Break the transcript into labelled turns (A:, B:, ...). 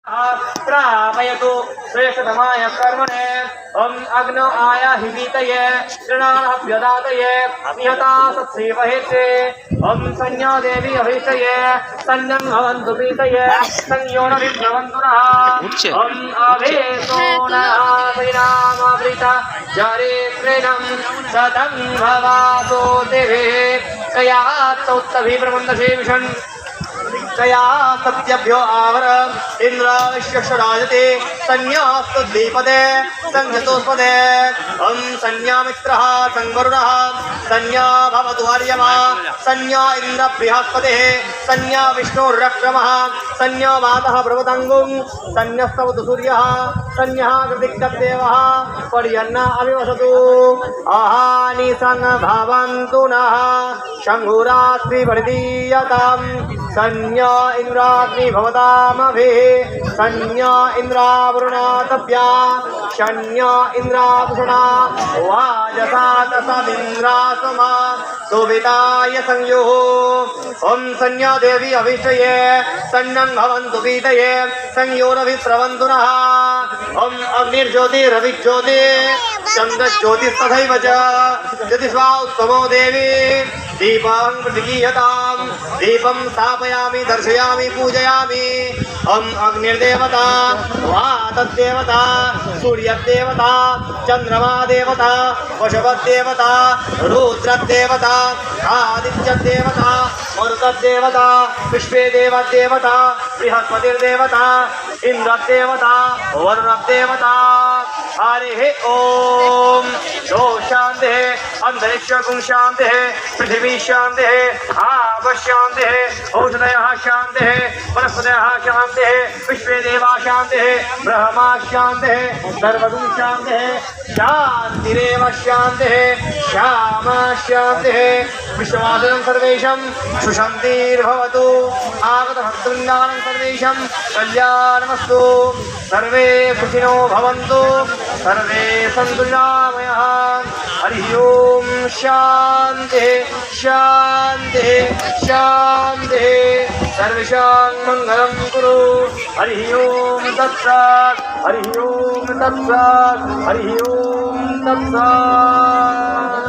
A: प्रापयतु श्रेष्ठतमाय कर्मणे अग्न आयाहिवीतये तृणाभ्यदातये निहता सत्सेवहेते संज्ञा देवी अभिषये सन्नं भवन्तु पीतये संयोनभिर्भवन्तु नः आवेशो नः जरेत्रेणं सतं भवातो देवे कया तौत्तभिप्रबन्धशेविषन् कया सत्यभ्यो आवर इंद्राश्यराजते संन्यास्तु दीपदे संजतोस्पदे संन्यामित्रः संवरुणः संन्या भवतु हर्यमा संन्या इंद्र बृहस्पतिः संन्या विष्णुर्रक्रमः संन्या मातः प्रभुतङ्गुं संन्यस्तवतु सूर्यः संन्यः कृतिकदेवः पर्यन्ना अविवसतु आहानि संभवन्तु नः शङ्भुरात्रिवर्धीयताम् संज्ञा इंद्राग्नि भवतामभिः संज्ञा इंद्रावरुणातभ्या संज्ञा इंद्राभूषणा वाजसातसमिन्द्रासमा सुविताय संयुः संज्ञा देवी अभिषये सन्नं भवन्तु पीतये संयोरभिस्रवन्तु नः अग्निर्ज्योतिरविज्योति चन्द्रज्योतिस्तथैव च ज्योतिष्वा उत्तमो देवी दीपं प्रतिगीयतां दीपं स्थापयामि दर्शयामि पूजयामि अग्निर्देवता वातदेवता सूर्यदेवता चंद्रमा देवता वशवदेवता रुद्रदेवता आदित्यदेवता मरुतदेवता विश्वे देवदेवता बृहस्पतिर्देवता इंद्रदेवता वरुणदेवता हरि ओम शो शांति अंतरिक्ष गुण शांति पृथ्वी शांति आप शांति औषधयः शांति वनस्पतयः शांति विश्वे देवा शांति ब्रह्मा शांति सर्वगुण शांति शांतिरेव शांति श्यामा शांति विश्ववासनं सर्वेषां सुशान्तिर्भवतु आगतभक्तवृन्दानं सर्वेषां कल्याणमस्तु सर्वे सुखिनो भवन्तु सर्वे सन्तु निरामयाः हरि ओम शांति शांति शांति सर्वेषां मंगलं कुरु हरि ओम तत्सत् हरि ओम तत्सत् हरि ओम तत्सत्।